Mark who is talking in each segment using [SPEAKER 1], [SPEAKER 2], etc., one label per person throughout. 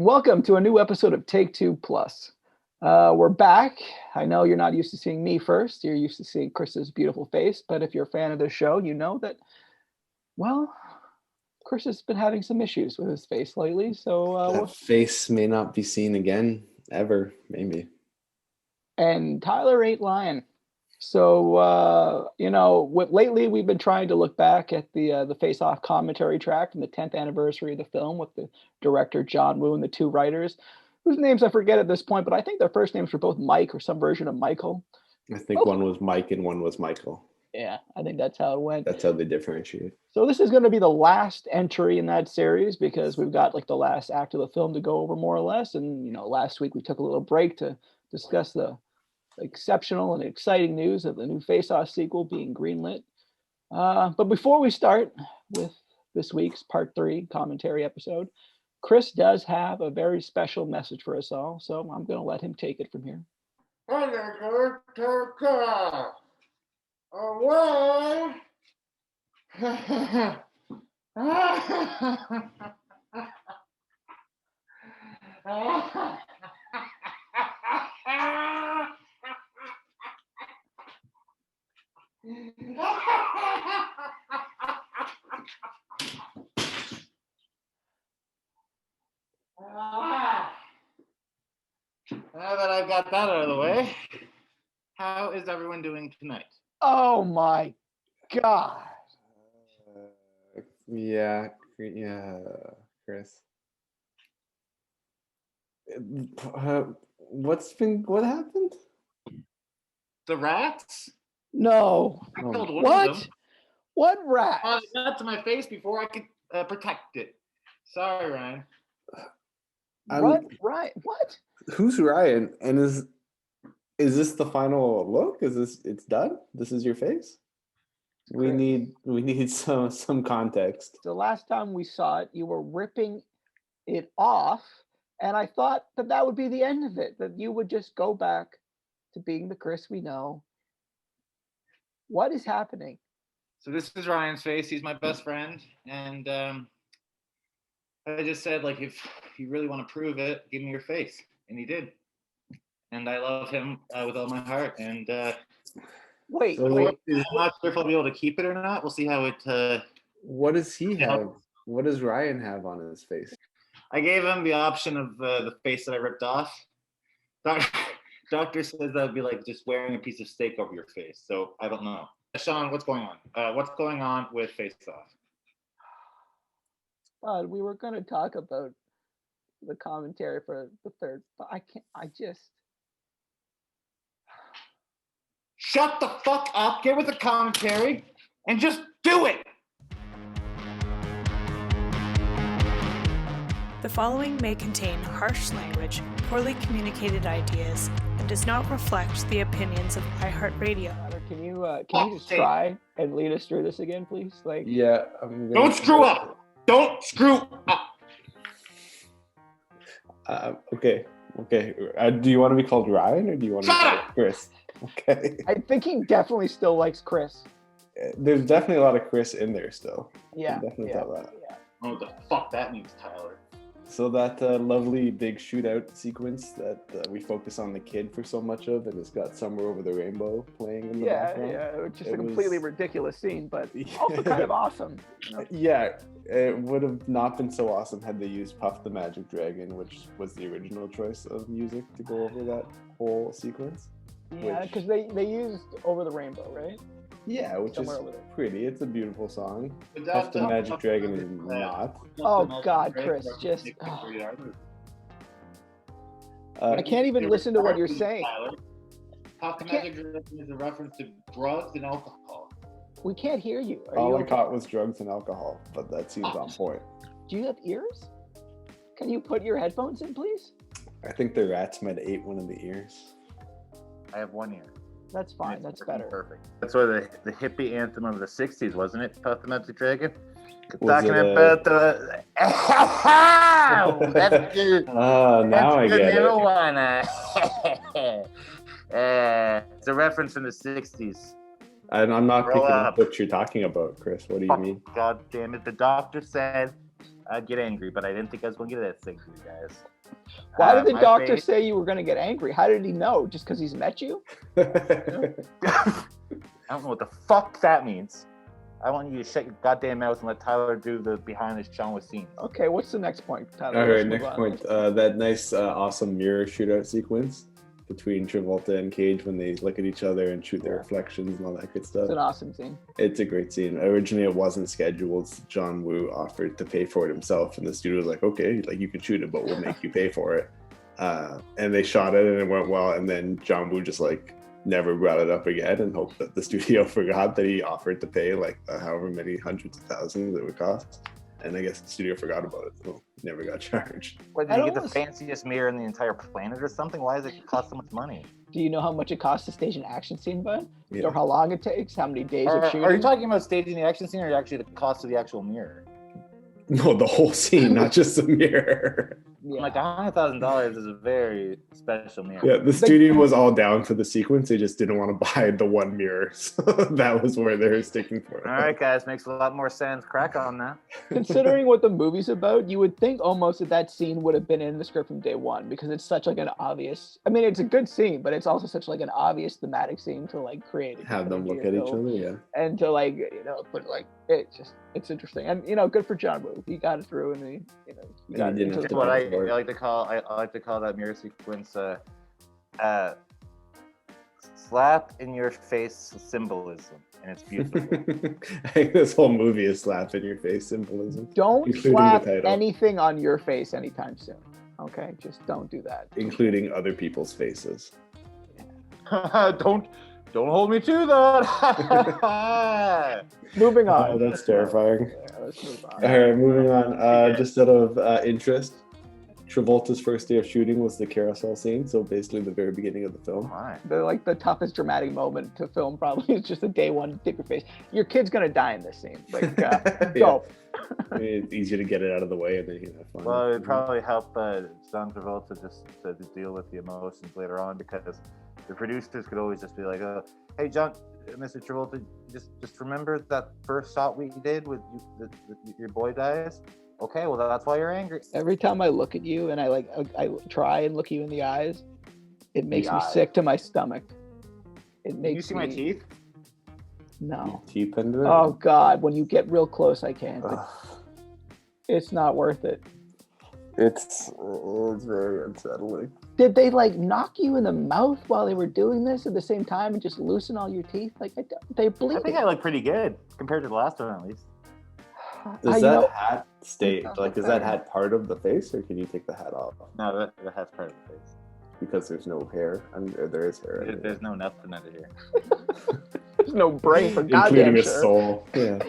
[SPEAKER 1] Welcome to a new episode of Take Two Plus. We're back. I know you're not used to seeing me first. You're used to seeing Chris's beautiful face. But if you're a fan of the show, you know that, well, Chris has been having some issues with his face lately. So,
[SPEAKER 2] That face may not be seen again, ever, maybe.
[SPEAKER 1] and Tyler ain't lying. So, lately we've been trying to look back at the Face Off commentary track from the 10th anniversary of the film with the director John Woo and the two writers, whose names I forget at this point, but I think their first names were both Mike or some version of Michael.
[SPEAKER 2] I think one was Mike and one was Michael.
[SPEAKER 1] Yeah, I think that's how it went.
[SPEAKER 2] That's how they differentiate.
[SPEAKER 1] So this is going to be the last entry in that series because we've got like the last act of the film to go over more or less. And, last week we took a little break to discuss the exceptional and exciting news of the new Face Off sequel being greenlit. But before we start with this week's part 3 commentary episode, Chris does have a very special message for us all, so I'm going to let him take it from here.
[SPEAKER 3] Now that I've got that out of the way, how is everyone doing tonight?
[SPEAKER 1] Oh my God.
[SPEAKER 2] Yeah, Chris. What happened?
[SPEAKER 3] The rats?
[SPEAKER 1] No.
[SPEAKER 3] I killed one of
[SPEAKER 1] What?
[SPEAKER 3] them.
[SPEAKER 1] What rat?
[SPEAKER 3] They got to my face before I could protect it. Sorry, Ryan.
[SPEAKER 1] What? Right? What?
[SPEAKER 2] Who's Ryan? And is this the final look? It's done? This is your face? We need some context.
[SPEAKER 1] The last time we saw it, you were ripping it off, and I thought that would be the end of it, that you would just go back to being the Chris we know. What is happening?
[SPEAKER 3] So this is Ryan's face. He's my best friend, and I just said, like, if you really want to prove it, give me your face, and he did. And I love him with all my heart. And
[SPEAKER 1] Wait.
[SPEAKER 3] I'm not sure if I'll be able to keep it or not. We'll see how it.
[SPEAKER 2] What does he have? What does Ryan have on his face?
[SPEAKER 3] I gave him the option of the face that I ripped off. Doctor says that would be like just wearing a piece of steak over your face. So I don't know. Sean, what's going on? What's going on with Face Off?
[SPEAKER 1] We were going to talk about the commentary for the third, but I just.
[SPEAKER 3] Shut the fuck up, get with the commentary, and just do it!
[SPEAKER 4] The following may contain harsh language, poorly communicated ideas, and does not reflect the opinions of iHeartRadio.
[SPEAKER 1] Can you just try and lead us through this again, please?
[SPEAKER 2] Yeah.
[SPEAKER 3] Don't screw up! Don't screw up!
[SPEAKER 2] Okay. Do you want to be called Ryan or do you want to be called Chris? Okay.
[SPEAKER 1] I think he definitely still likes Chris.
[SPEAKER 2] There's definitely a lot of Chris in there still.
[SPEAKER 1] Yeah.
[SPEAKER 2] Definitely tell that.
[SPEAKER 1] Yeah.
[SPEAKER 3] Oh, the fuck that means, Tyler.
[SPEAKER 2] So that lovely big shootout sequence that we focus on the kid for so much of, and it's got Somewhere Over the Rainbow playing in the background.
[SPEAKER 1] Yeah, it was just a completely ridiculous scene, but also kind of awesome.
[SPEAKER 2] Yeah, it would have not been so awesome had they used Puff the Magic Dragon, which was the original choice of music to go over that whole sequence.
[SPEAKER 1] Yeah, because they used Over the Rainbow, right?
[SPEAKER 2] Yeah, which
[SPEAKER 1] Somewhere
[SPEAKER 2] is
[SPEAKER 1] over there.
[SPEAKER 2] pretty. It's a beautiful song. Puff the Magic Dragon is not.
[SPEAKER 1] Oh God, Chris, just. I can't even listen to what you're saying.
[SPEAKER 3] Puff the Magic Dragon is a reference to drugs and alcohol.
[SPEAKER 1] We can't hear you.
[SPEAKER 2] All I caught was drugs and alcohol, but that seems on point.
[SPEAKER 1] Do you have ears? Can you put your headphones in, please?
[SPEAKER 2] I think the rats might have ate one of the ears.
[SPEAKER 3] I have one ear.
[SPEAKER 1] That's fine. That's better.
[SPEAKER 3] Perfect. That's what the hippie anthem of the 60s, wasn't it? Puff the Magic Dragon?
[SPEAKER 2] Talking
[SPEAKER 3] about the... That's good.
[SPEAKER 2] Oh, now I get
[SPEAKER 3] it. It's a reference from the 60s.
[SPEAKER 2] I'm not picking up what you're talking about, Chris. What do you mean?
[SPEAKER 3] God damn it. The doctor said
[SPEAKER 5] I'd get angry, but I didn't think I was going to get that sick, you guys.
[SPEAKER 1] Why did the
[SPEAKER 5] My
[SPEAKER 1] doctor
[SPEAKER 5] face-
[SPEAKER 1] say you were going to get angry? How did he know? Just because he's met you?
[SPEAKER 5] I don't know what the fuck that means. I want you to shut your goddamn mouth and let Tyler do the behind the Sean scene.
[SPEAKER 1] Okay, what's the next point, Tyler?
[SPEAKER 2] All
[SPEAKER 1] Let's
[SPEAKER 2] right,
[SPEAKER 1] move
[SPEAKER 2] next
[SPEAKER 1] on.
[SPEAKER 2] point. That nice, awesome mirror shootout sequence between Travolta and Cage when they look at each other and shoot their reflections and all that good stuff.
[SPEAKER 1] It's an awesome scene.
[SPEAKER 2] It's a great scene. Originally, it wasn't scheduled. John Woo offered to pay for it himself, and the studio was like, "Okay, like you can shoot it, but we'll make you pay for it." And they shot it, and it went well. And then John Woo just like never brought it up again, and hoped that the studio forgot that he offered to pay like however many hundreds of thousands it would cost. And I guess the studio forgot about it, so never got charged.
[SPEAKER 5] What,
[SPEAKER 1] I
[SPEAKER 5] did you get
[SPEAKER 1] don't
[SPEAKER 5] the fanciest mirror in the entire planet or something? Why does it cost so much money?
[SPEAKER 1] Do you know how much it costs to stage an action scene, bud?
[SPEAKER 2] Yeah.
[SPEAKER 1] Or how long it takes? How many days of shooting?
[SPEAKER 5] Are you talking about staging the action scene or actually the cost of the actual mirror?
[SPEAKER 2] No, the whole scene, not just the mirror.
[SPEAKER 1] Yeah.
[SPEAKER 5] Like $100,000 is a very special mirror.
[SPEAKER 2] Yeah, the studio was all down for the sequence. They just didn't want to buy the one mirror, so that was where they were sticking for it.
[SPEAKER 5] All right, guys, makes a lot more sense. Crack on that.
[SPEAKER 1] Considering what the movie's about, you would think almost that scene would have been in the script from day one because it's such like an obvious. I mean, it's a good scene, but it's also such like an obvious thematic scene to like create.
[SPEAKER 2] Have them look at each other, yeah.
[SPEAKER 1] And to like but like it's interesting, and good for John Woo. He got it through, and he he got
[SPEAKER 2] And he didn't
[SPEAKER 1] into
[SPEAKER 2] have
[SPEAKER 1] the
[SPEAKER 2] to
[SPEAKER 5] What I
[SPEAKER 2] for it.
[SPEAKER 5] like to call that mirror sequence slap in your face symbolism, and it's beautiful.
[SPEAKER 2] I think this whole movie is slap in your face symbolism,
[SPEAKER 1] Don't
[SPEAKER 2] including
[SPEAKER 1] slap
[SPEAKER 2] the title.
[SPEAKER 1] anything on your face anytime soon. Okay, just don't do that.
[SPEAKER 2] including other people's faces.
[SPEAKER 5] Don't hold me to that.
[SPEAKER 1] Moving on.
[SPEAKER 2] Oh, that's terrifying.
[SPEAKER 1] Yeah, let's move on.
[SPEAKER 2] All right, moving on. Just out of interest, Travolta's first day of shooting was the carousel scene, so basically the very beginning of the film.
[SPEAKER 1] The toughest dramatic moment to film probably is just the day one tip your face. Your kid's gonna die in this scene. Like, go.
[SPEAKER 2] It's easier to get it out of the way and then you can have fun.
[SPEAKER 5] Well, it would probably help John Travolta just to deal with the emotions later on, because the producers could always just be like, "Hey, John, Mr. Travolta, just remember that first shot we did with your boy dies. Okay, well that's why you're angry."
[SPEAKER 1] Every time I look at you and I try and look you in the eyes, it makes me sick to my stomach. It makes.
[SPEAKER 5] Can you see my teeth?
[SPEAKER 1] No.
[SPEAKER 2] Teeth into it?
[SPEAKER 1] Oh God! When you get real close, I can't. It's not worth it.
[SPEAKER 2] It's very unsettling.
[SPEAKER 1] Did they like knock you in the mouth while they were doing this at the same time and just loosen all your teeth? Like they're bleeding.
[SPEAKER 5] I think I look pretty good compared to the last one, at least.
[SPEAKER 2] Does that hat stay? Like, is that hat part of the face, or can you take the hat off?
[SPEAKER 5] No, the hat's part of the face.
[SPEAKER 2] Because there's no hair. I mean, there is hair.
[SPEAKER 5] There's no nothing under here.
[SPEAKER 1] There's no brain for
[SPEAKER 2] including
[SPEAKER 1] goddamn
[SPEAKER 2] a
[SPEAKER 1] sure.
[SPEAKER 2] soul. Yeah.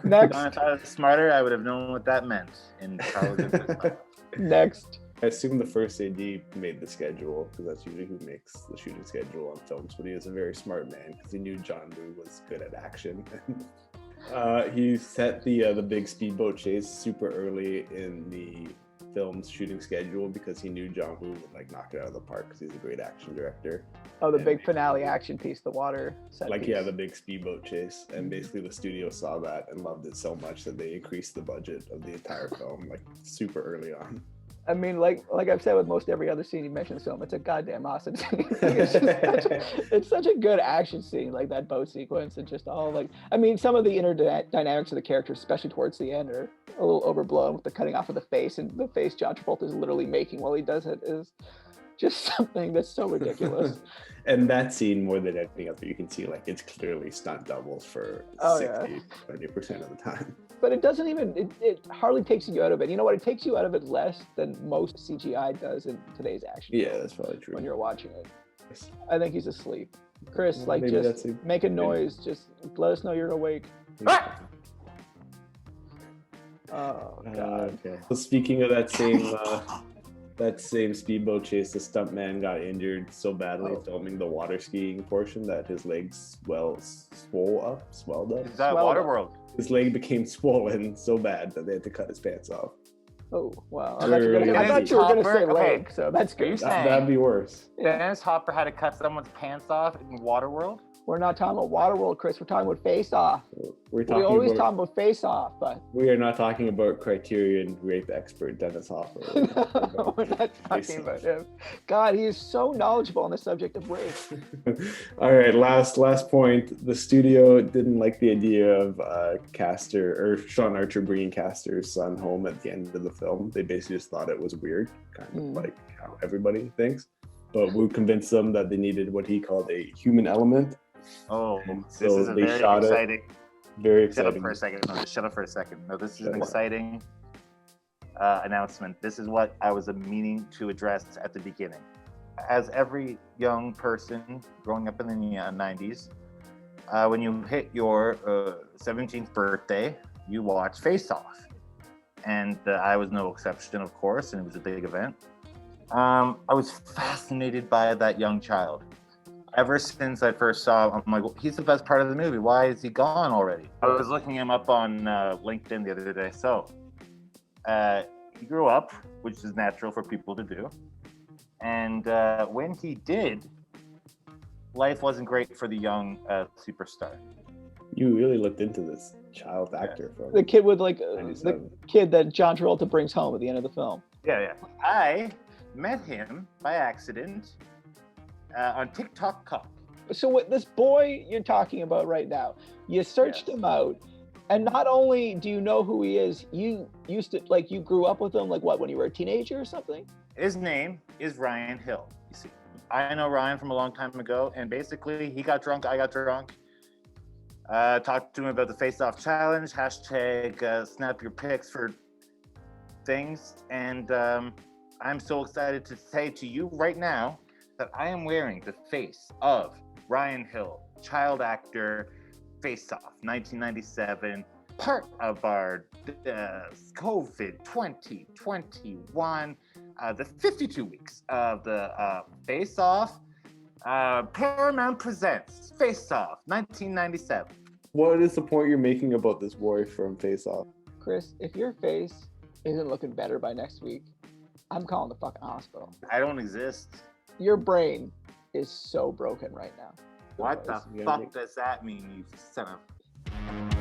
[SPEAKER 1] Next.
[SPEAKER 5] If I was smarter, I would have known what that meant in college.
[SPEAKER 1] Next.
[SPEAKER 2] I assume the first AD made the schedule, because that's usually who makes the shooting schedule on films. But he was a very smart man because he knew John Woo was good at action. He set the big speedboat chase super early in the film's shooting schedule because he knew John Woo would like knock it out of the park because he's a great action director.
[SPEAKER 1] Oh, the big finale action piece, the water set piece.
[SPEAKER 2] Yeah, the big speedboat chase, and basically the studio saw that and loved it so much that they increased the budget of the entire film like super early on.
[SPEAKER 1] I mean, like I've said with most every other scene you mentioned in the film, it's a goddamn awesome scene. It's such a good action scene, like that boat sequence, and just all like, I mean, some of the inner dynamics of the characters, especially towards the end, are a little overblown with the cutting off of the face, and the face John Travolta is literally making while he does it is just something that's so ridiculous.
[SPEAKER 2] And that scene, more than anything else, you can see like it's clearly stunt doubles for 60-70% of the time.
[SPEAKER 1] But it doesn't even, it hardly takes you out of it. You know what? It takes you out of it less than most CGI does in today's action.
[SPEAKER 2] Yeah, that's probably true.
[SPEAKER 1] When you're watching it. I think he's asleep. Chris,
[SPEAKER 2] Well,
[SPEAKER 1] like,
[SPEAKER 2] maybe
[SPEAKER 1] just make a noise. Just let us know you're awake. Oh, God.
[SPEAKER 2] Okay. Well, speaking of that same speedboat chase, the stuntman got injured so badly filming the water skiing portion that his legs swelled up.
[SPEAKER 5] Is that Waterworld?
[SPEAKER 2] His leg became swollen so bad that they had to cut his pants off.
[SPEAKER 1] Oh, wow. I thought you were going to say leg, so that's good.
[SPEAKER 2] That'd be worse.
[SPEAKER 5] Dennis Hopper had to cut someone's pants off in Waterworld?
[SPEAKER 1] We're not talking about Waterworld, Chris. We're talking about Face Off.
[SPEAKER 2] We're
[SPEAKER 1] We
[SPEAKER 2] talking
[SPEAKER 1] always
[SPEAKER 2] about,
[SPEAKER 1] talk about Face Off, but
[SPEAKER 2] we are not talking about Criterion rape expert Dennis Hopper.
[SPEAKER 1] we're not talking about him. God, he is so knowledgeable on the subject of rape.
[SPEAKER 2] All right, last point. The studio didn't like the idea of Sean Archer bringing Castor's son home at the end of the film. They basically just thought it was weird, kind of like how everybody thinks. But Wu convinced them that they needed what he called a human element.
[SPEAKER 5] Oh,
[SPEAKER 2] And
[SPEAKER 5] this
[SPEAKER 2] so
[SPEAKER 5] is a
[SPEAKER 2] they
[SPEAKER 5] very
[SPEAKER 2] shot
[SPEAKER 5] exciting.
[SPEAKER 2] Very
[SPEAKER 5] Shut
[SPEAKER 2] exciting.
[SPEAKER 5] up for a second. No, just shut up for a second. No, this is
[SPEAKER 2] Shut
[SPEAKER 5] an
[SPEAKER 2] up.
[SPEAKER 5] exciting announcement. This is what I was meaning to address at the beginning. As every young person growing up in the 90s, when you hit your 17th birthday, you watch Face Off. And I was no exception, of course, and it was a big event. I was fascinated by that young child. Ever since I first saw him, I'm like, well, he's the best part of the movie. Why is he gone already? I was looking him up on LinkedIn the other day. So he grew up, which is natural for people to do. And when he did, life wasn't great for the young superstar.
[SPEAKER 2] You really looked into this child actor from
[SPEAKER 1] The kid with the
[SPEAKER 2] 97.
[SPEAKER 1] kid that John Travolta brings home at the end of the film.
[SPEAKER 5] Yeah. I met him by accident on TikTok.
[SPEAKER 1] So what this boy you're talking about right now, you searched him out, and not only do you know who he is, you used to you grew up with him when you were a teenager or something?
[SPEAKER 5] His name is Ryan Hill. You see, I know Ryan from a long time ago, and basically he got drunk, I got drunk. Talked to him about the Face Off Challenge, hashtag snap your pics for things, and I'm so excited to say to you right now that I am wearing the face of Ryan Hill, child actor, Face Off, 1997, part of our COVID 2021, the 52 weeks of the Face Off. Paramount presents Face Off, 1997.
[SPEAKER 2] What is the point you're making about this boy from Face Off?
[SPEAKER 1] Chris, if your face isn't looking better by next week, I'm calling the fucking hospital.
[SPEAKER 5] I don't exist.
[SPEAKER 1] Your brain is so broken right now.
[SPEAKER 5] What the fuck does that mean, you son of...